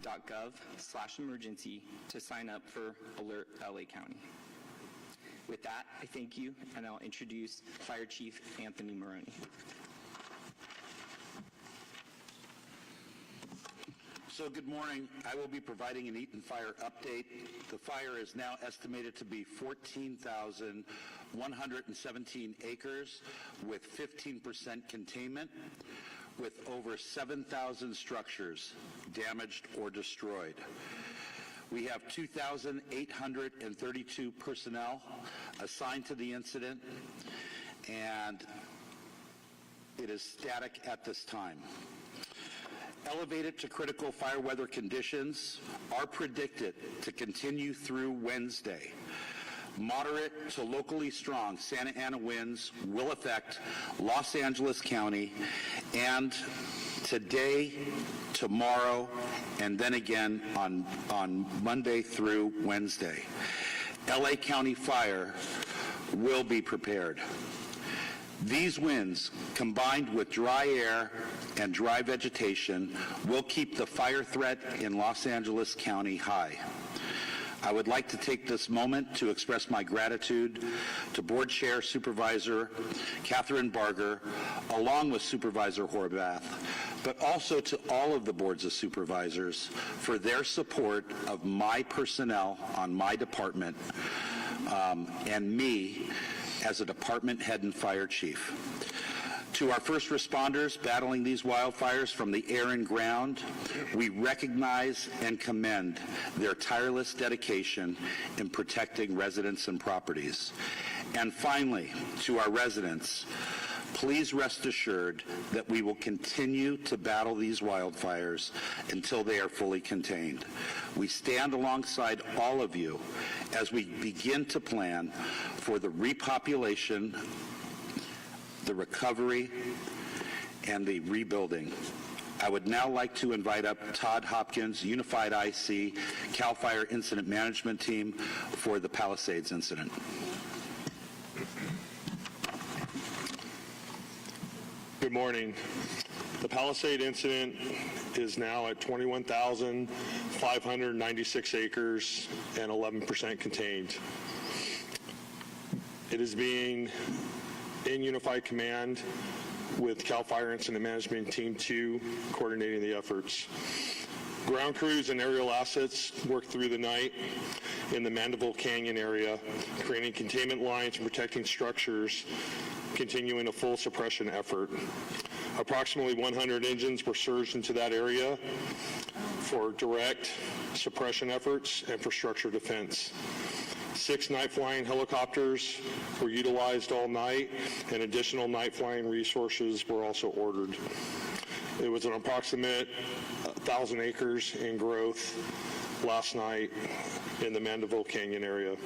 www.gov/emergency to sign up for Alert LA County. With that, I thank you, and I'll introduce Fire Chief Anthony Maroney. So good morning. I will be providing an Eaton Fire update. The fire is now estimated to be 14,117 acres with 15% containment, with over 7,000 structures damaged or destroyed. We have 2,832 personnel assigned to the incident, and it is static at this time. Elevated to critical fire weather conditions are predicted to continue through Wednesday. Moderate to locally strong Santa Ana winds will affect Los Angeles County and today, tomorrow, and then again on Monday through Wednesday. LA County Fire will be prepared. These winds, combined with dry air and dry vegetation, will keep the fire threat in Los Angeles County high. I would like to take this moment to express my gratitude to Board Chair Supervisor Catherine Barger, along with Supervisor Horvath, but also to all of the boards of supervisors for their support of my personnel on my department and me as a department head and fire chief. To our first responders battling these wildfires from the air and ground, we recognize and commend their tireless dedication in protecting residents and properties. And finally, to our residents, please rest assured that we will continue to battle these wildfires until they are fully contained. We stand alongside all of you as we begin to plan for the repopulation, the recovery, and the rebuilding. I would now like to invite up Todd Hopkins, Unified IC, CAL FIRE Incident Management Team for the Palisades incident. Good morning. The Palisade incident is now at 21,596 acres and 11% contained. It is being in Unified Command with CAL FIRE Incident Management Team 2 coordinating the efforts. Ground crews and aerial assets worked through the night in the Mandeville Canyon area, creating containment lines and protecting structures, continuing a full suppression effort. Approximately 100 engines were surged into that area for direct suppression efforts and for structure defense. 6 night-flying helicopters were utilized all night, and additional night-flying resources were also ordered. It was an approximate 1,000 acres in growth last night in the Mandeville Canyon area.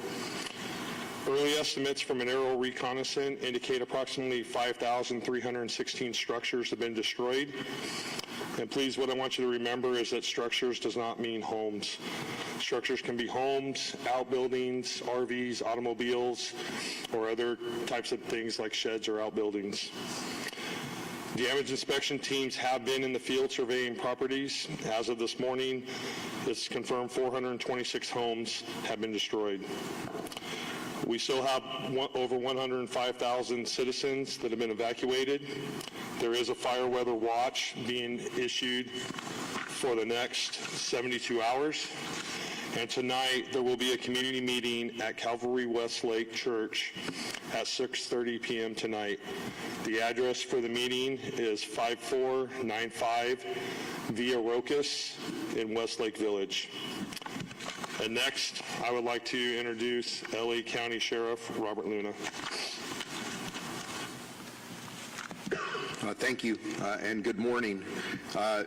Early estimates from an aerial reconnaissance indicate approximately 5,316 structures have been destroyed. And please, what I want you to remember is that structures does not mean homes. Structures can be homes, outbuildings, RVs, automobiles, or other types of things like sheds or outbuildings. Damage inspection teams have been in the field surveying properties. As of this morning, it's confirmed 426 homes have been destroyed. We still have over 105,000 citizens that have been evacuated. There is a fire weather watch being issued for the next 72 hours. And tonight, there will be a community meeting at Calvary Westlake Church at 6:30 p.m. tonight. The address for the meeting is 5495 Via Rocas in Westlake Village. And next, I would like to introduce LA County Sheriff Robert Luna. Thank you, and good morning.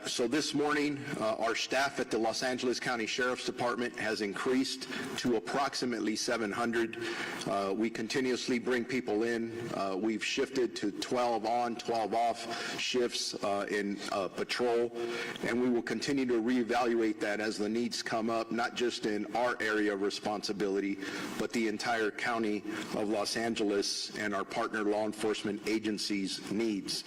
So this morning, our staff at the Los Angeles County Sheriff's Department has increased to approximately 700. We continuously bring people in. We've shifted to 12 on, 12 off shifts in patrol, and we will continue to reevaluate that as the needs come up, not just in our area of responsibility, but the entire county of Los Angeles and our partner law enforcement agencies' needs.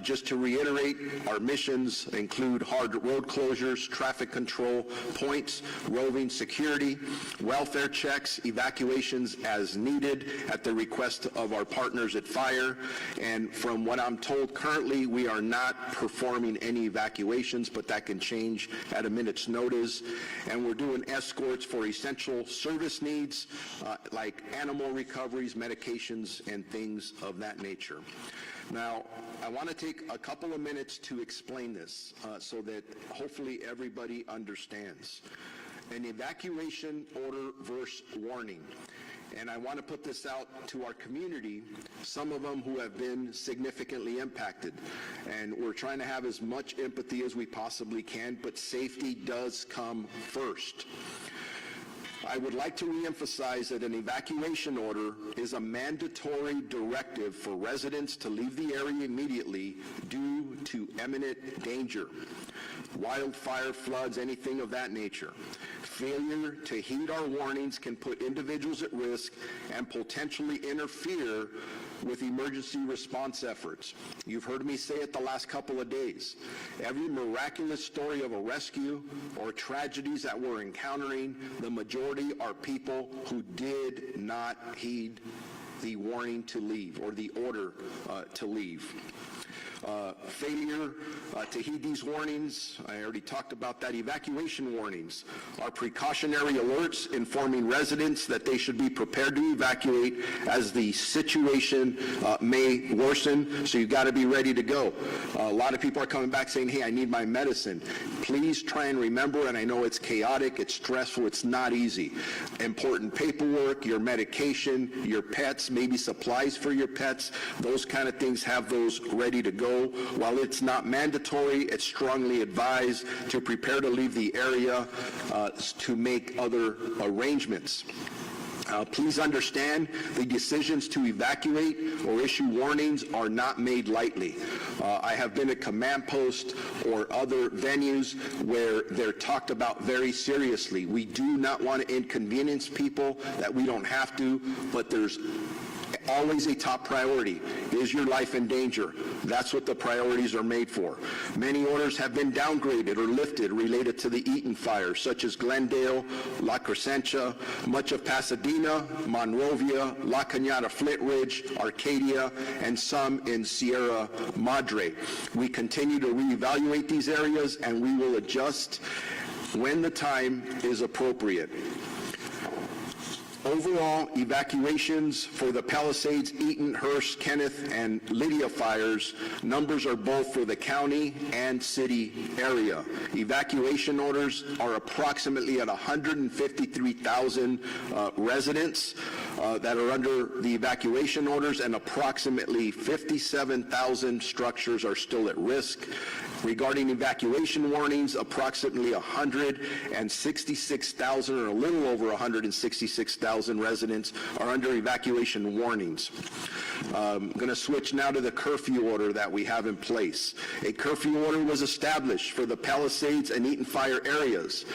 Just to reiterate, our missions include hard road closures, traffic control points, roving security, welfare checks, evacuations as needed at the request of our partners at fire. And from what I'm told currently, we are not performing any evacuations, but that can change at a minute's notice. And we're doing escorts for essential service needs like animal recoveries, medications, and things of that nature. Now, I want to take a couple of minutes to explain this so that hopefully everybody understands. An evacuation order versus warning. And I want to put this out to our community, some of them who have been significantly impacted. And we're trying to have as much empathy as we possibly can, but safety does come first. I would like to reemphasize that an evacuation order is a mandatory directive for residents to leave the area immediately due to imminent danger. Wildfire, floods, anything of that nature. Failure to heed our warnings can put individuals at risk and potentially interfere with emergency response efforts. You've heard me say it the last couple of days. Every miraculous story of a rescue or tragedies that we're encountering, the majority are people who did not heed the warning to leave or the order to leave. Failure to heed these warnings, I already talked about that. Evacuation warnings are precautionary alerts informing residents that they should be prepared to evacuate as the situation may worsen, so you've got to be ready to go. A lot of people are coming back saying, hey, I need my medicine. Please try and remember, and I know it's chaotic, it's stressful, it's not easy. Important paperwork, your medication, your pets, maybe supplies for your pets, those kind of things, have those ready to go. While it's not mandatory, it's strongly advised to prepare to leave the area to make other arrangements. Please understand, the decisions to evacuate or issue warnings are not made lightly. I have been at command posts or other venues where they're talked about very seriously. We do not want to inconvenience people that we don't have to, but there's always a top priority. Is your life in danger? That's what the priorities are made for. Many orders have been downgraded or lifted related to the Eaton fire, such as Glendale, La Crescentia, much of Pasadena, Monrovia, La Cañada, Flint Ridge, Arcadia, and some in Sierra Madre. We continue to reevaluate these areas, and we will adjust when the time is appropriate. Overall, evacuations for the Palisades, Eaton, Hearst, Kenneth, and Lydia fires, numbers are both for the county and city area. Evacuation orders are approximately at 153,000 residents that are under the evacuation orders, and approximately 57,000 structures are still at risk. Regarding evacuation warnings, approximately 166,000 or a little over 166,000 residents are under evacuation warnings. I'm going to switch now to the curfew order that we have in place. A curfew order was established for the Palisades and Eaton fire areas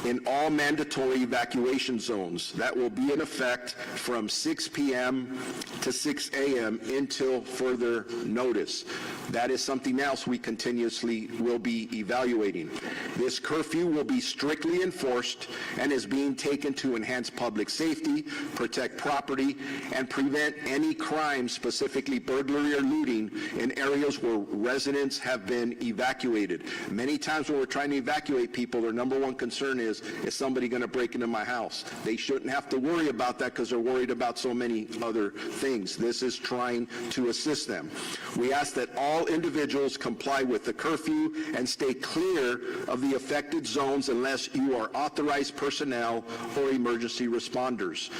in all mandatory evacuation zones. That will be in effect from 6 p.m. to 6 a.m. until further notice. That is something else we continuously will be evaluating. This curfew will be strictly enforced and is being taken to enhance public safety, protect property, and prevent any crime, specifically burglary or looting, in areas where residents have been evacuated. Many times when we're trying to evacuate people, their number one concern is somebody going to break into my house? They shouldn't have to worry about that because they're worried about so many other things. This is trying to assist them. We ask that all individuals comply with the curfew and stay clear of the affected zones unless you are authorized personnel or emergency responders.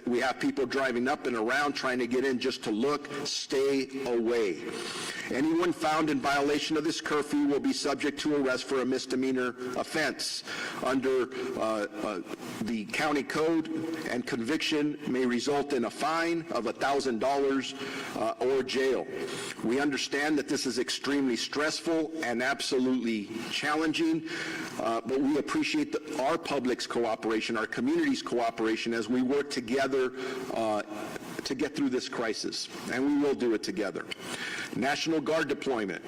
We have people driving up and around trying to get in just to look. Stay away. Anyone found in violation of this curfew will be subject to arrest for a misdemeanor offense under the county code, and conviction may result in a fine of $1,000 or jail. We understand that this is extremely stressful and absolutely challenging, but we appreciate our public's cooperation, our community's cooperation as we work together to get through this crisis, and we will do it together. National Guard deployment.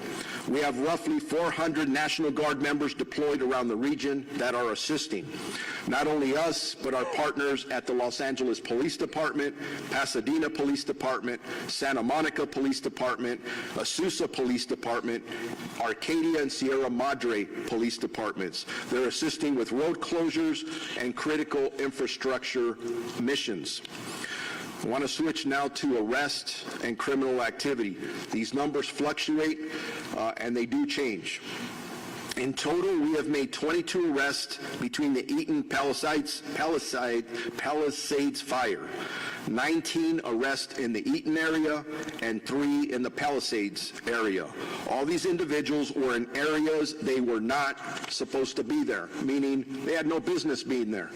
We have roughly 400 National Guard members deployed around the region that are assisting not only us, but our partners at the Los Angeles Police Department, Pasadena Police Department, Santa Monica Police Department, Azusa Police Department, Arcadia and Sierra Madre Police Departments. They're assisting with road closures and critical infrastructure missions. I want to switch now to arrest and criminal activity. These numbers fluctuate and they do change. In total, we have made 22 arrests between the Eaton Palisades fire, 19 arrests in the Eaton area, and 3 in the Palisades area. All these individuals were in areas they were not supposed to be there, meaning they had no business being there.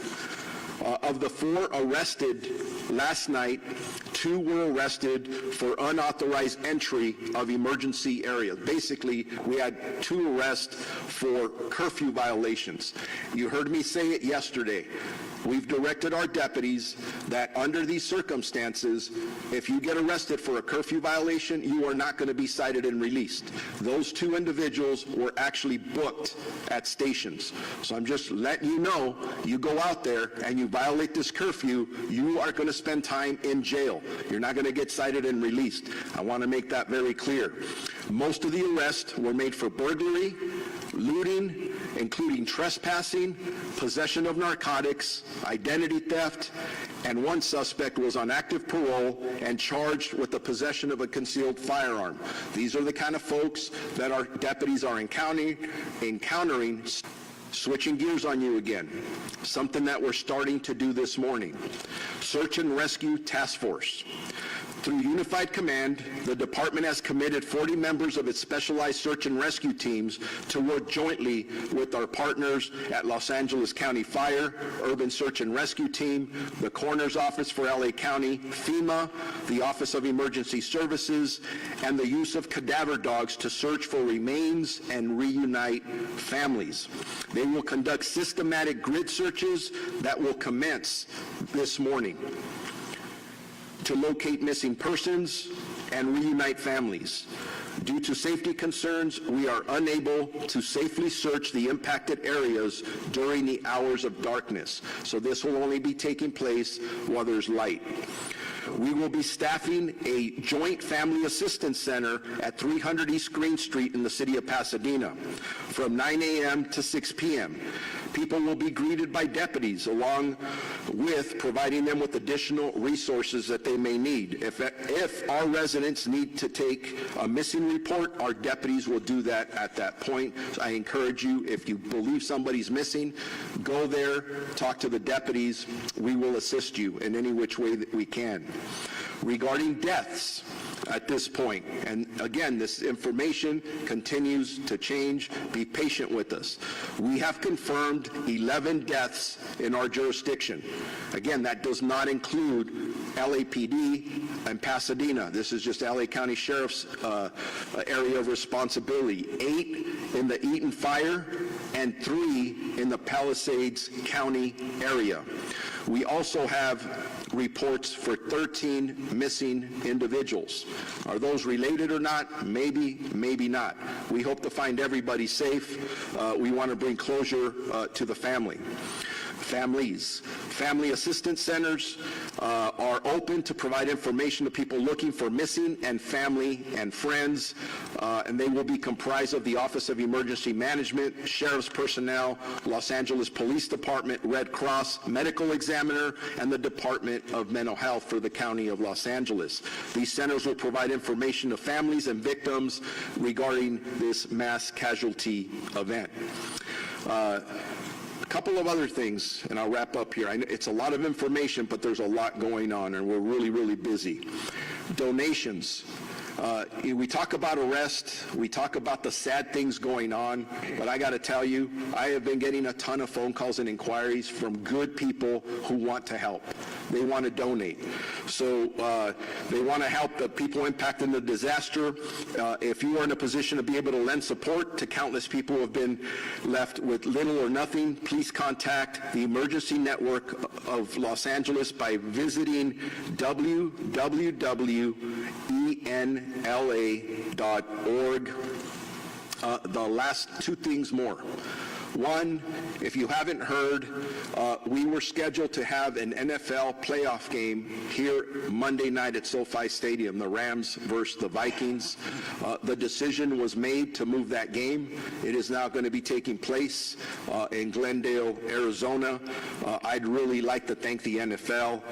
Of the 4 arrested last night, 2 were arrested for unauthorized entry of emergency areas. Basically, we had 2 arrests for curfew violations. You heard me say it yesterday. We've directed our deputies that under these circumstances, if you get arrested for a curfew violation, you are not going to be cited and released. Those 2 individuals were actually booked at stations. So I'm just letting you know, you go out there and you violate this curfew, you are going to spend time in jail. You're not going to get cited and released. I want to make that very clear. Most of the arrests were made for burglary, looting, including trespassing, possession of narcotics, identity theft, and 1 suspect was on active parole and charged with the possession of a concealed firearm. These are the kind of folks that our deputies are encountering. Switching gears on you again, something that we're starting to do this morning. Search and Rescue Task Force. Through Unified Command, the department has committed 40 members of its specialized search and rescue teams to work jointly with our partners at Los Angeles County Fire, Urban Search and Rescue Team, the Coroner's Office for LA County, FEMA, the Office of Emergency Services, and the use of cadaver dogs to search for remains and reunite families. They will conduct systematic grid searches that will commence this morning to locate missing persons and reunite families. Due to safety concerns, we are unable to safely search the impacted areas during the hours of darkness. So this will only be taking place while there's light. We will be staffing a joint family assistance center at 300 East Green Street in the city of Pasadena from 9 a.m. to 6 p.m. People will be greeted by deputies along with providing them with additional resources that they may need. If our residents need to take a missing report, our deputies will do that at that point. So I encourage you, if you believe somebody's missing, go there, talk to the deputies. We will assist you in any which way that we can. Regarding deaths at this point, and again, this information continues to change. Be patient with us. We have confirmed 11 deaths in our jurisdiction. Again, that does not include LAPD and Pasadena. This is just LA County Sheriff's area of responsibility. 8 in the Eaton fire and 3 in the Palisades County area. We also have reports for 13 missing individuals. Are those related or not? Maybe, maybe not. We hope to find everybody safe. We want to bring closure to the families. Family assistance centers are open to provide information to people looking for missing and family and friends, and they will be comprised of the Office of Emergency Management, Sheriff's personnel, Los Angeles Police Department, Red Cross, Medical Examiner, and the Department of Mental Health for the County of Los Angeles. These centers will provide information to families and victims regarding this mass casualty event. A couple of other things, and I'll wrap up here. It's a lot of information, but there's a lot going on, and we're really, really busy. Donations. We talk about arrest, we talk about the sad things going on, but I got to tell you, I have been getting a ton of phone calls and inquiries from good people who want to help. They want to donate. So they want to help the people impacted in the disaster. If you are in a position to be able to lend support to countless people who have been left with little or nothing, please contact the Emergency Network of Los Angeles by visiting www.enla.org. The last two things more. One, if you haven't heard, we were scheduled to have an NFL playoff game here Monday night at SoFi Stadium, the Rams versus the Vikings. The decision was made to move that game. It is now going to be taking place in Glendale, Arizona. I'd really like to thank the NFL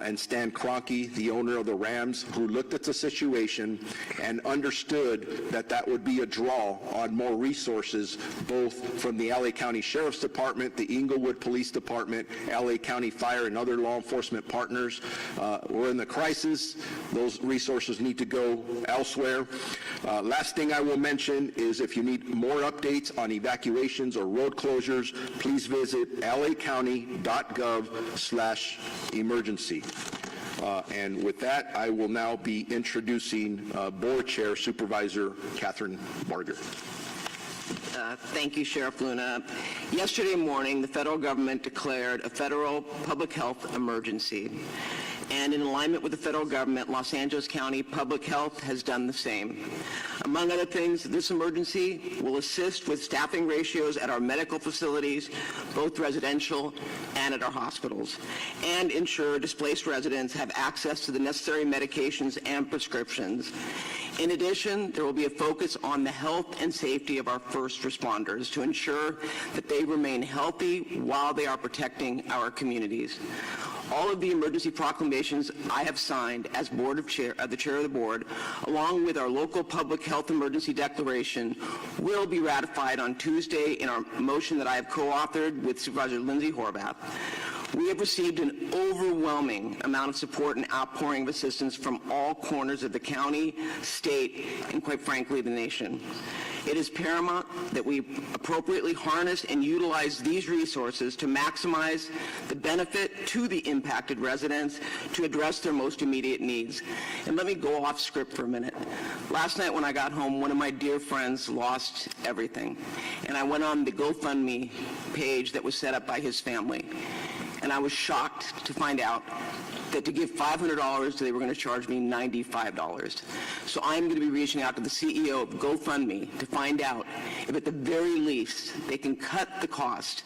and Stan Kroenke, the owner of the Rams, who looked at the situation and understood that that would be a draw on more resources, both from the LA County Sheriff's Department, the Inglewood Police Department, LA County Fire, and other law enforcement partners. We're in the crisis. Those resources need to go elsewhere. Last thing I will mention is if you need more updates on evacuations or road closures, please visit lacounty.gov/emergency. And with that, I will now be introducing Board Chair Supervisor Catherine Barger. Thank you, Sheriff Luna. Yesterday morning, the federal government declared a federal public health emergency. And in alignment with the federal government, Los Angeles County Public Health has done the same. Among other things, this emergency will assist with staffing ratios at our medical facilities, both residential and at our hospitals, and ensure displaced residents have access to the necessary medications and prescriptions. In addition, there will be a focus on the health and safety of our first responders to ensure that they remain healthy while they are protecting our communities. All of the emergency proclamations I have signed as the chair of the board, along with our local public health emergency declaration, will be ratified on Tuesday in our motion that I have co-authored with Supervisor Lindsay Horvath. We have received an overwhelming amount of support and outpouring of assistance from all corners of the county, state, and quite frankly, the nation. It is paramount that we appropriately harness and utilize these resources to maximize the benefit to the impacted residents to address their most immediate needs. And let me go off script for a minute. Last night when I got home, one of my dear friends lost everything. And I went on the GoFundMe page that was set up by his family. And I was shocked to find out that to give $500, they were going to charge me $95. So I'm going to be reaching out to the CEO of GoFundMe to find out if at the very least they can cut the cost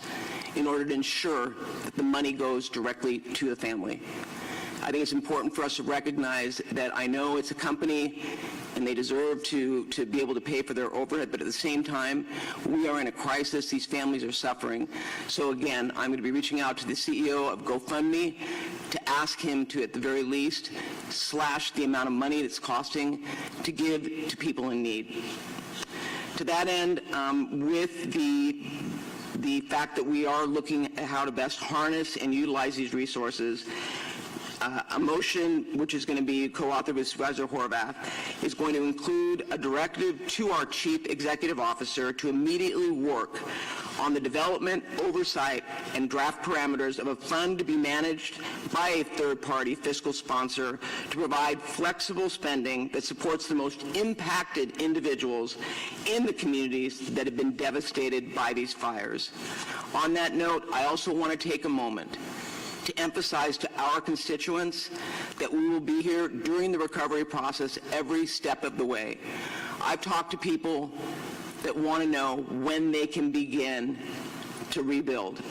in order to ensure that the money goes directly to the family. I think it's important for us to recognize that I know it's a company and they deserve to be able to pay for their overhead, but at the same time, we are in a crisis. These families are suffering. So again, I'm going to be reaching out to the CEO of GoFundMe to ask him to, at the very least, slash the amount of money that's costing to give to people in need. To that end, with the fact that we are looking at how to best harness and utilize these resources, a motion which is going to be co-authored with Supervisor Horvath is going to include a directive to our Chief Executive Officer to immediately work on the development, oversight, and draft parameters of a fund to be managed by a third-party fiscal sponsor to provide flexible spending that supports the most impacted individuals in the communities that have been devastated by these fires. On that note, I also want to take a moment to emphasize to our constituents that we will be here during the recovery process every step of the way. I've talked to people that want to know when they can begin to rebuild.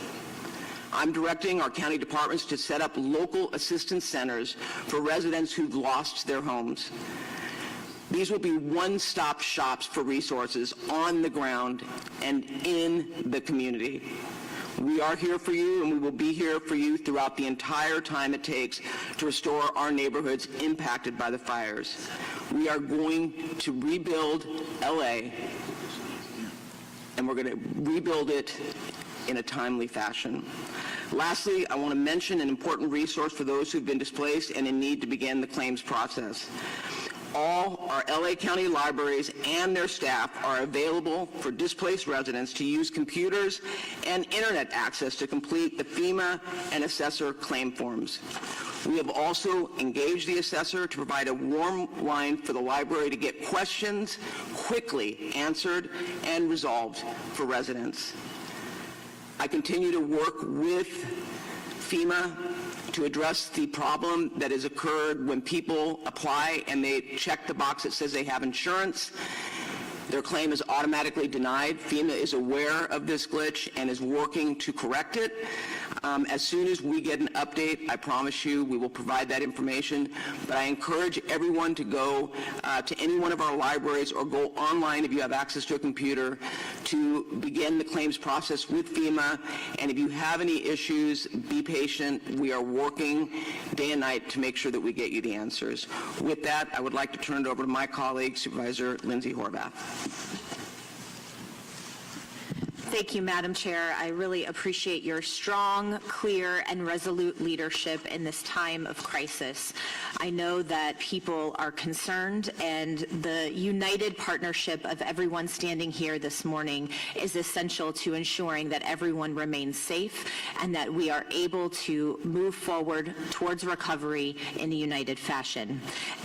I'm directing our county departments to set up local assistance centers for residents who've lost their homes. These will be one-stop shops for resources on the ground and in the community. We are here for you, and we will be here for you throughout the entire time it takes to restore our neighborhoods impacted by the fires. We are going to rebuild LA, and we're going to rebuild it in a timely fashion. Lastly, I want to mention an important resource for those who've been displaced and in need to begin the claims process. all our LA County libraries and their staff are available for displaced residents to use computers and internet access to complete the FEMA and assessor claim forms. We have also engaged the assessor to provide a warm line for the library to get questions quickly answered and resolved for residents. I continue to work with FEMA to address the problem that has occurred when people apply and they check the box that says they have insurance. Their claim is automatically denied. FEMA is aware of this glitch and is working to correct it. As soon as we get an update, I promise you we will provide that information. But I encourage everyone to go to any one of our libraries or go online if you have access to a computer to begin the claims process with FEMA. And if you have any issues, be patient. We are working day and night to make sure that we get you the answers. With that, I would like to turn it over to my colleague, Supervisor Lindsay Horvath. Thank you, Madam Chair. I really appreciate your strong, clear, and resolute leadership in this time of crisis. I know that people are concerned, and the united partnership of everyone standing here this morning is essential to ensuring that everyone remains safe and that we are able to move forward towards recovery in a united fashion.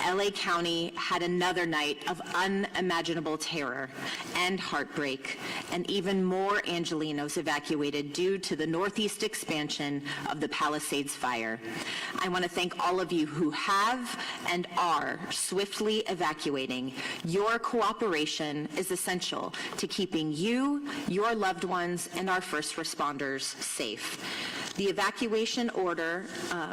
LA County had another night of unimaginable terror and heartbreak, and even more Angelenos evacuated due to the northeast expansion of the Palisades fire. I want to thank all of you who have and are swiftly evacuating. Your cooperation is essential to keeping you, your loved ones, and our first responders safe. The evacuation order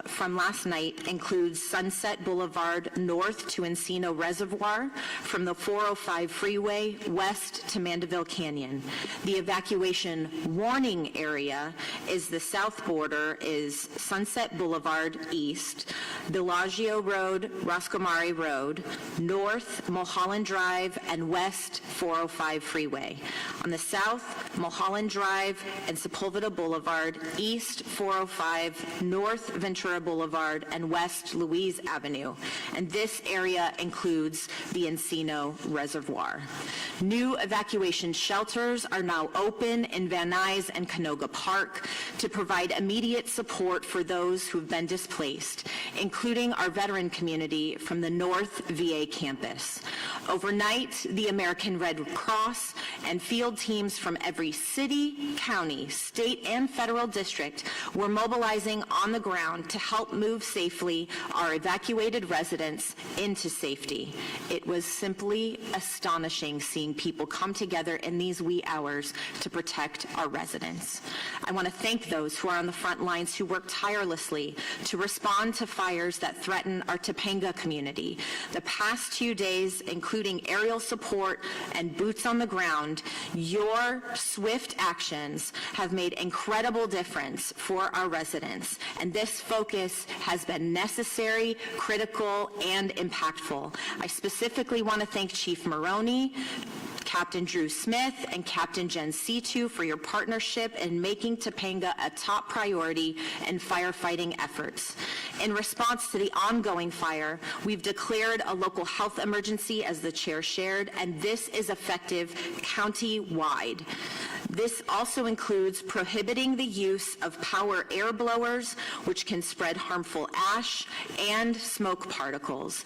from last night includes Sunset Boulevard north to Encino Reservoir, from the 405 freeway west to Mandeville Canyon. The evacuation warning area is the south border is Sunset Boulevard east, Bellagio Road, Roscomari Road, north Mulholland Drive, and west 405 freeway. On the south, Mulholland Drive and Sepulveda Boulevard, east 405, north Ventura Boulevard, and west Louise Avenue. And this area includes the Encino Reservoir. New evacuation shelters are now open in Van Nuys and Canoga Park to provide immediate support for those who have been displaced, including our veteran community from the North VA campus. Overnight, the American Red Cross and field teams from every city, county, state, and federal district were mobilizing on the ground to help move safely our evacuated residents into safety. It was simply astonishing seeing people come together in these wee hours to protect our residents. I want to thank those who are on the front lines who work tirelessly to respond to fires that threaten our Topanga community. The past 2 days, including aerial support and boots on the ground, your swift actions have made incredible difference for our residents, and this focus has been necessary, critical, and impactful. I specifically want to thank Chief Maroney, Captain Drew Smith, and Captain Jen C2 for your partnership in making Topanga a top priority in firefighting efforts. In response to the ongoing fire, we've declared a local health emergency, as the chair shared, and this is effective county-wide. This also includes prohibiting the use of power air blowers, which can spread harmful ash and smoke particles.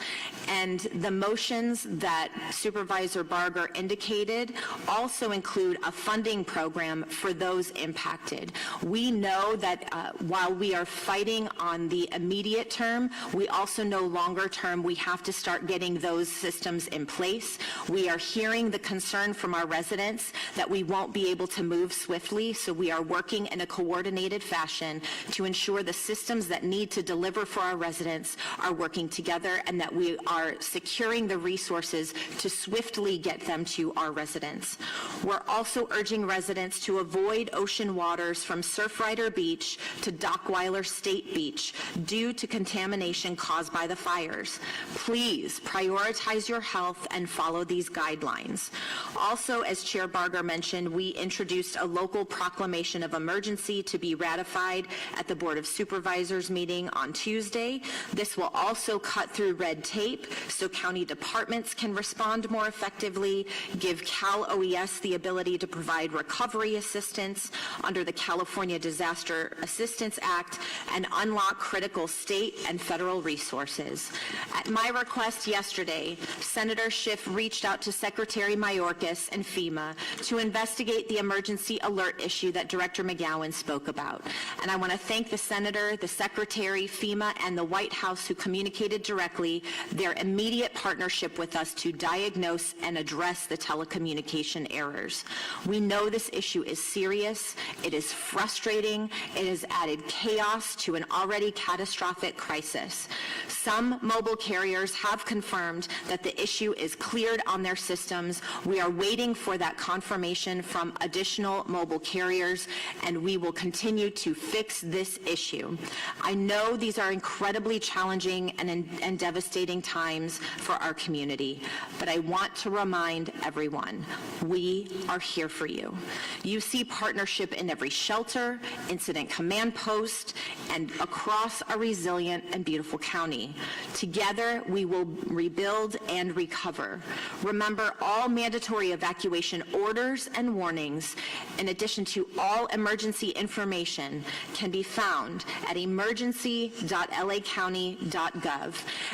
And the motions that Supervisor Barger indicated also include a funding program for those impacted. We know that while we are fighting on the immediate term, we also know longer term we have to start getting those systems in place. We are hearing the concern from our residents that we won't be able to move swiftly, so we are working in a coordinated fashion to ensure the systems that need to deliver for our residents are working together, and that we are securing the resources to swiftly get them to our residents. We're also urging residents to avoid ocean waters from Surfrider Beach to Dockweiler State Beach due to contamination caused by the fires. Please prioritize your health and follow these guidelines. Also, as Chair Barger mentioned, we introduced introduced a local proclamation of emergency to be ratified at the Board of Supervisors meeting on Tuesday. This will also cut through red tape so county departments can respond more effectively, give Cal OES the ability to provide recovery assistance under the California Disaster Assistance Act, and unlock critical state and federal resources. At my request yesterday, Senator Schiff reached out to Secretary Mayorkas and FEMA to investigate the emergency alert issue that Director McGowan spoke about. And I want to thank the Senator, the Secretary, FEMA, and the White House who communicated directly their immediate partnership with us to diagnose and address the telecommunication errors. We know this issue is serious, it is frustrating, it has added chaos to an already catastrophic crisis. Some mobile carriers have confirmed that the issue is cleared on their systems. We are waiting for that confirmation from additional mobile carriers, and we will continue to fix this issue. I know these are incredibly challenging and devastating times for our community, but I want to remind everyone, we are here for you. You see partnership in every shelter, incident command post, and across our resilient and beautiful county. Together, we will rebuild and recover. Remember, all mandatory evacuation orders and warnings, in addition to all emergency information, can be found at emergency.lacounty.gov.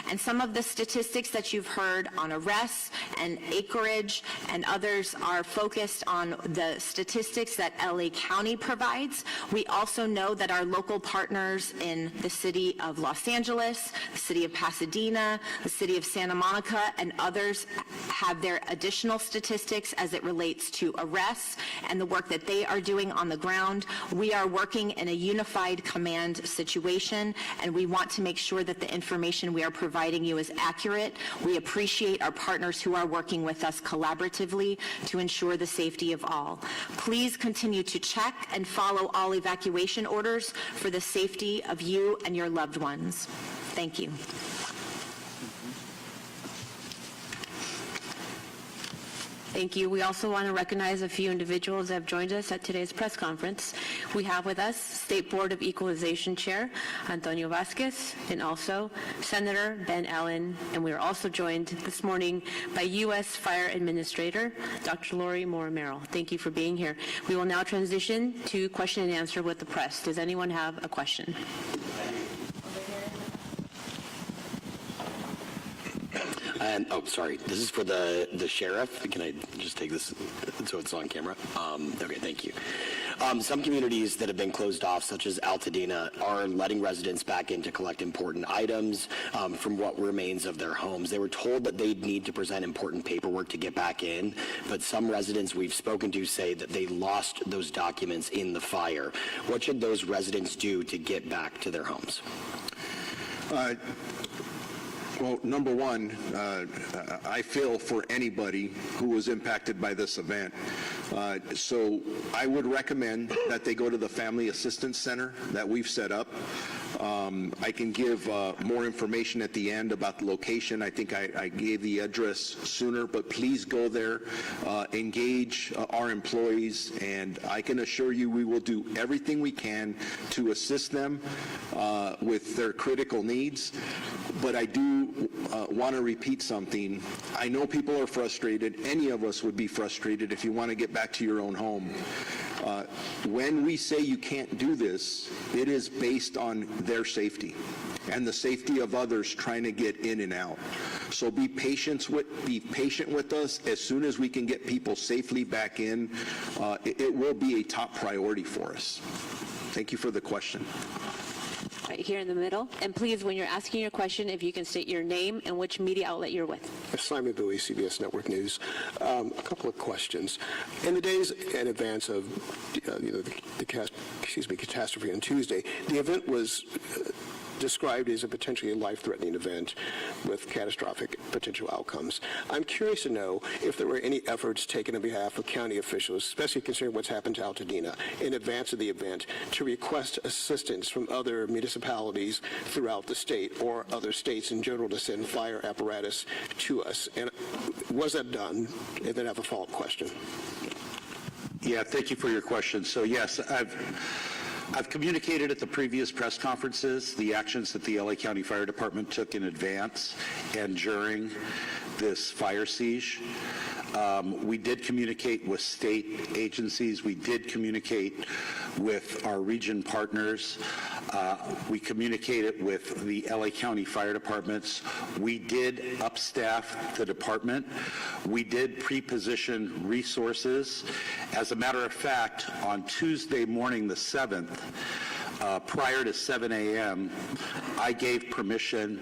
And some of the statistics that you've heard on arrests and acreage and others are focused on the statistics that LA County provides. We also know that our local partners in the city of Los Angeles, the city of Pasadena, the city of Santa Monica, and others have their additional statistics as it relates to arrests and the work that they are doing on the ground. We are working in a unified command situation, and we want to make sure that the information we are providing you is accurate. We appreciate our partners who are working with us collaboratively to ensure the safety of all. Please continue to check and follow all evacuation orders for the safety of you and your loved ones. Thank you. Thank you. We also want to recognize a few individuals that have joined us at today's press conference. We have with us State Board of Equalization Chair Antonio Vasquez and also Senator Ben Allen. And we are also joined this morning by U.S. Fire Administrator Dr. Lori Moore-Merrill. Thank you for being here. We will now transition to question and answer with the press. Does anyone have a question? And, oh, sorry, this is for the sheriff. Can I just take this so it's on camera? Okay, thank you. Some communities that have been closed off, such as Altadena, are letting residents back in to collect important items from what remains of their homes. They were told that they'd need to present important paperwork to get back in, but some residents we've spoken to say that they lost those documents in the fire. What should those residents do to get back to their homes? Well, number one, I feel for anybody who was impacted by this event. So I would recommend that they go to the Family Assistance Center that we've set up. I can give more information at the end about the location. I think I gave the address sooner, but please go there, engage our employees, and I can assure you we will do everything we can to assist them with their critical needs. But I do want to repeat something. I know people are frustrated. Any of us would be frustrated if you want to get back to your own home. When we say you can't do this, it is based on their safety and the safety of others trying to get in and out. So be patient with us. As soon as we can get people safely back in, it will be a top priority for us. Thank you for the question. Right here in the middle. And please, when you're asking your question, if you can state your name and which media outlet you're with. Simon Bowie, CBS Network News. A couple of questions. In the days in advance of the catastrophe on Tuesday, the event was described as a potentially life-threatening event with catastrophic potential outcomes. I'm curious to know if there were any efforts taken on behalf of county officials, especially considering what's happened to Altadena, in advance of the event, to request assistance from other municipalities throughout the state or other states in general to send fire apparatus to us. And was that done? And then I have a follow-up question. Yeah, thank you for your question. So yes, I've communicated at the previous press conferences the actions that the LA County Fire Department took in advance and during this fire siege. We did communicate with state agencies. We did communicate with our region partners. We communicated with the LA County Fire Departments. We did upstaff the department. We did pre-position resources. As a matter of fact, on Tuesday morning, the 7th, prior to 7 a.m., I gave permission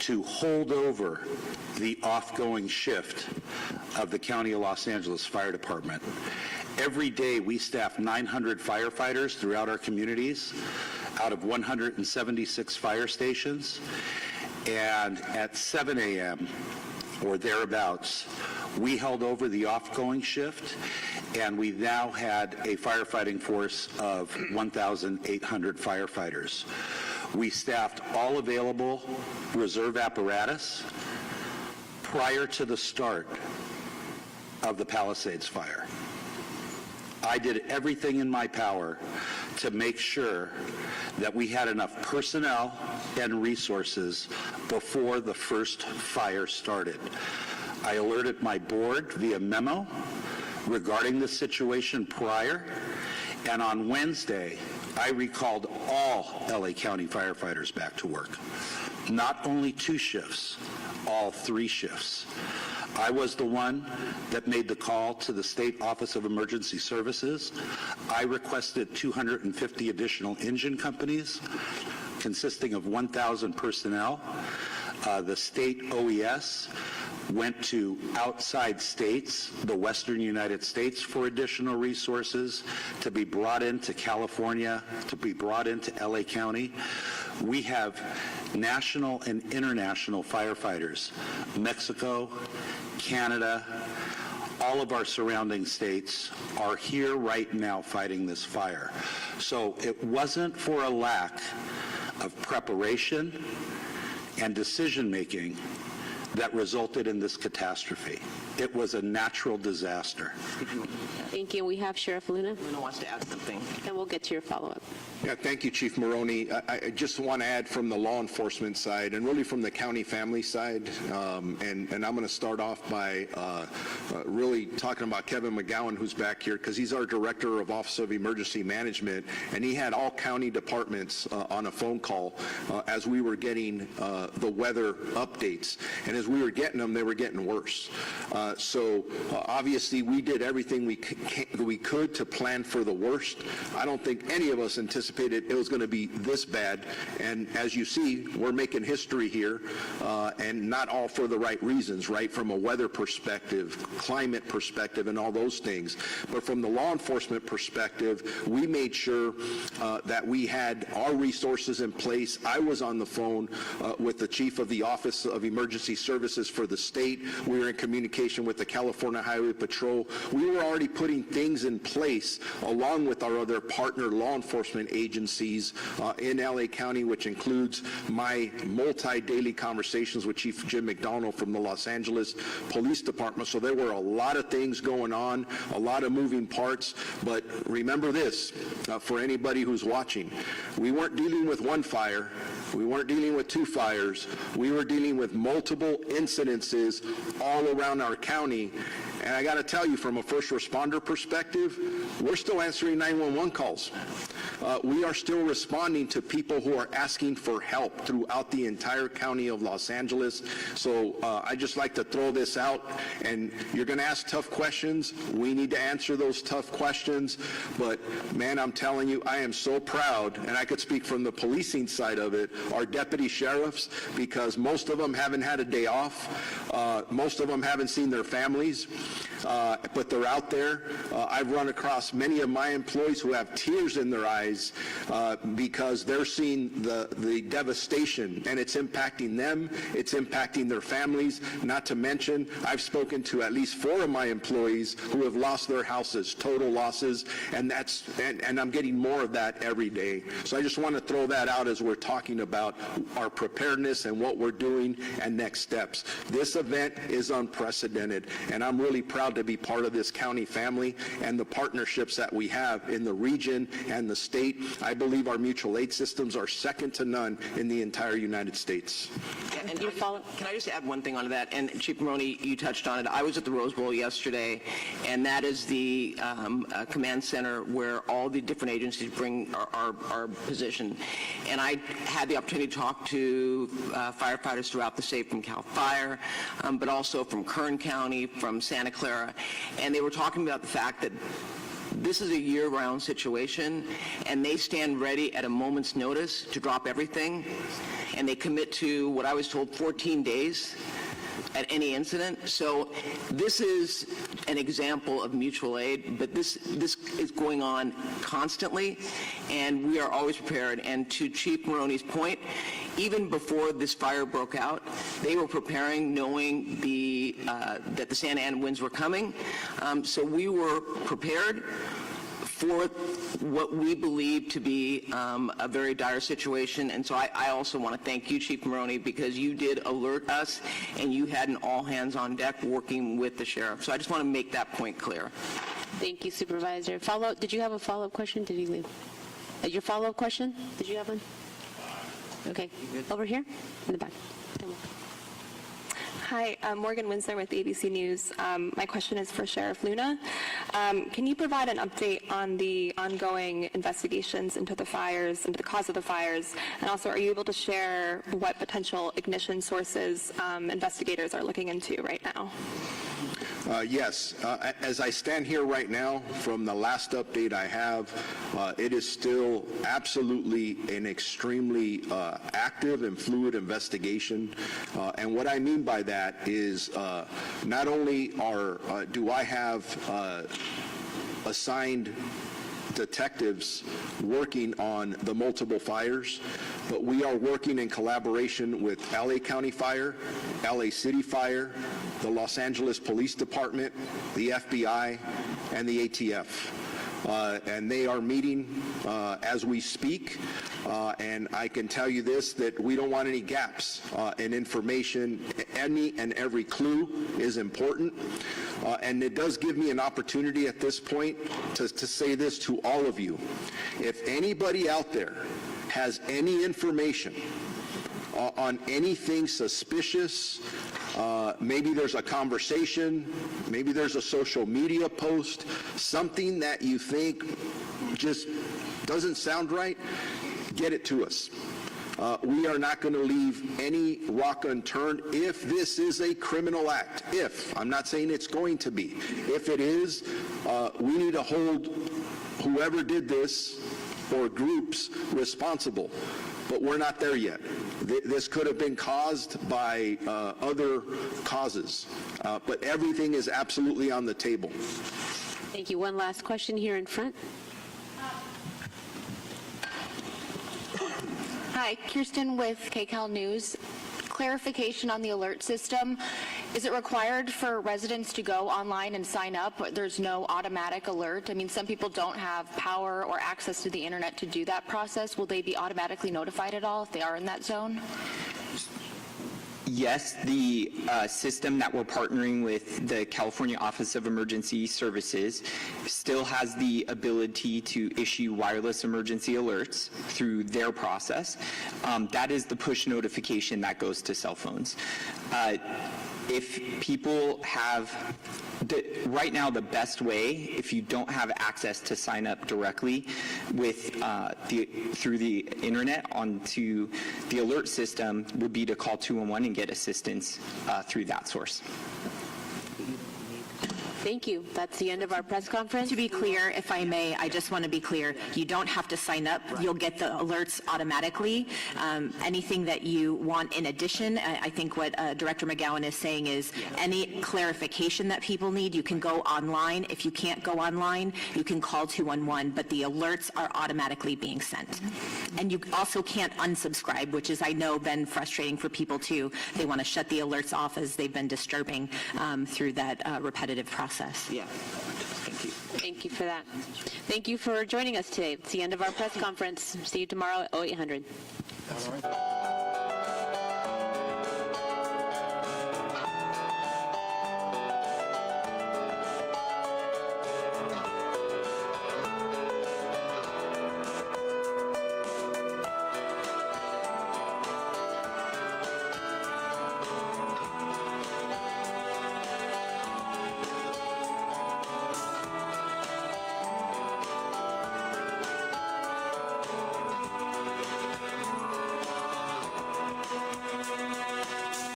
to hold over the off-going shift of the County of Los Angeles Fire Department. Every day we staff 900 firefighters throughout our communities out of 176 fire stations, and at 7 a.m. or thereabouts, we held over the off-going shift, and we now had a firefighting force of 1,800 firefighters. We staffed all available reserve apparatus prior to the start of the Palisades fire. I did everything in my power to make sure that we had enough personnel and resources before the first fire started. I alerted my board via memo regarding the situation prior, and on Wednesday, I recalled all LA County firefighters back to work. Not only 2 shifts, all 3 shifts. I was the one that made the call to the State Office of Emergency Services. I requested 250 additional engine companies consisting of 1,000 personnel. The state OES went to outside states, the western United States, for additional resources to be brought into California, to be brought into LA County. We have national and international firefighters, Mexico, Canada, all of our surrounding states are here right now fighting this fire. So it wasn't for a lack of preparation and decision-making that resulted in this catastrophe. It was a natural disaster. Thank you. We have Sheriff Luna, Luna wants to add something. and we'll get to your follow-up. Yeah, thank you, Chief Maroney. I just want to add from the law enforcement side and really from the county family side, and I'm going to start off by really talking about Kevin McGowan, who's back here, because he's our Director of Office of Emergency Management, and he had all county departments on a phone call as we were getting the weather updates. And as we were getting them, they were getting worse. So obviously we did everything we could to plan for the worst. I don't think any of us anticipated it was going to be this bad, and as you see, we're making history here, and not all for the right reasons, right, from a weather perspective, climate perspective, and all those things. But from the law enforcement perspective, we made sure that we had our resources in place. I was on the phone with the chief of the Office of Emergency Services for the state. We were in communication with the California Highway Patrol. We were already putting things in place along with our other partner law enforcement agencies in LA County, which includes my multi-daily conversations with Chief Jim McDonald from the Los Angeles Police Department. So there were a lot of things going on, a lot of moving parts. But remember this, for anybody who's watching, we weren't dealing with one fire. We weren't dealing with 2 fires. We were dealing with multiple incidences all around our county. And I got to tell you, from a first responder perspective, we're still answering 911 calls. We are still responding to people who are asking for help throughout the entire county of Los Angeles. So I just like to throw this out, and you're going to ask tough questions. We need to answer those tough questions. But man, I'm telling you, I am so proud, and I could speak from the policing side of it, our deputy sheriffs, because most of them haven't had a day off. Most of them haven't seen their families, but they're out there. I've run across many of my employees who have tears in their eyes guys because they're seeing the devastation, and it's impacting them, it's impacting their families. Not to mention, I've spoken to at least 4 of my employees who have lost their houses, total losses, and I'm getting more of that every day. So I just want to throw that out as we're talking about our preparedness and what we're doing and next steps. This event is unprecedented, and I'm really proud to be part of this county family and the partnerships that we have in the region and the state. I believe our mutual aid systems are second to none in the entire United States. Yeah, and can I just add one thing onto that? And Chief Maroney, you touched on it. I was at the Rose Bowl yesterday, and that is the command center where all the different agencies are positioned. And I had the opportunity to talk to firefighters throughout the state from CAL FIRE, but also from Kern County, from Santa Clara, and they were talking about the fact that this is a year-round situation, and they stand ready at a moment's notice to drop everything, and they commit to, what I was told, 14 days at any incident. So this is an example of mutual aid, but this is going on constantly, and we are always prepared. And to Chief Maroney's point, even before this fire broke out, they were preparing, knowing that the Santa Ana winds were coming. So we were prepared for what we believe to be a very dire situation. And so I also want to thank you, Chief Maroney, because you did alert us, and you had an all-hands-on-deck working with the sheriff. So I just want to make that point clear. Thank you, Supervisor. Follow-up, did you have a follow-up question? Did he leave? Your follow-up question? Did you have one? Okay. Over here in the back. Hi, Morgan Winsler with ABC News. My question is for Sheriff Luna. Can you provide an update on the ongoing investigations into the fires, into the cause of the fires, and also are you able to share what potential ignition sources investigators are looking into right now? Yes. As I stand here right now, from the last update I have, it is still absolutely an extremely active and fluid investigation. And what I mean by that is not only do I have assigned detectives working on the multiple fires, but we are working in collaboration with LA County Fire, LA City Fire, the Los Angeles Police Department, the FBI, and the ATF. And they are meeting as we speak, and I can tell you this, that we don't want any gaps in information. Any and every clue is important, and it does give me an opportunity at this point to say this to all of you. If anybody out there has any information on anything suspicious, maybe there's a conversation, maybe there's a social media post, something that you think just doesn't sound right, get it to us. We are not going to leave any rock unturned if this is a criminal act. If, I'm not saying it's going to be. If it is, we need to hold whoever did this or groups responsible. But we're not there yet. This could have been caused by other causes, but everything is absolutely on the table. Thank you. One last question here in front. Hi, Kirsten with KCAL News. Clarification on the alert system. Is it required for residents to go online and sign up? There's no automatic alert. I mean, some people don't have power or access to the internet to do that process. Will they be automatically notified at all if they are in that zone? Yes, the system that we're partnering with the California Office of Emergency Services still has the ability to issue wireless emergency alerts through their process. That is the push notification that goes to cell phones. If people have, right now the best way, if you don't have access to sign up directly with through the internet onto the alert system, would be to call 211 and get assistance through that source. Thank you. That's the end of our press conference. To be clear, if I may, I just want to be clear, you don't have to sign up. You'll get the alerts automatically. Anything that you want in addition, I think what Director McGowan is saying is any clarification that people need, you can go online. If you can't go online, you can call 211, but the alerts are automatically being sent. And you also can't unsubscribe, which is, I know, been frustrating for people too. They want to shut the alerts off as they've been disturbing through that repetitive process. Yeah. Thank you. Thank you for that. Thank you for joining us today. It's the end of our press conference. See you tomorrow at 0800.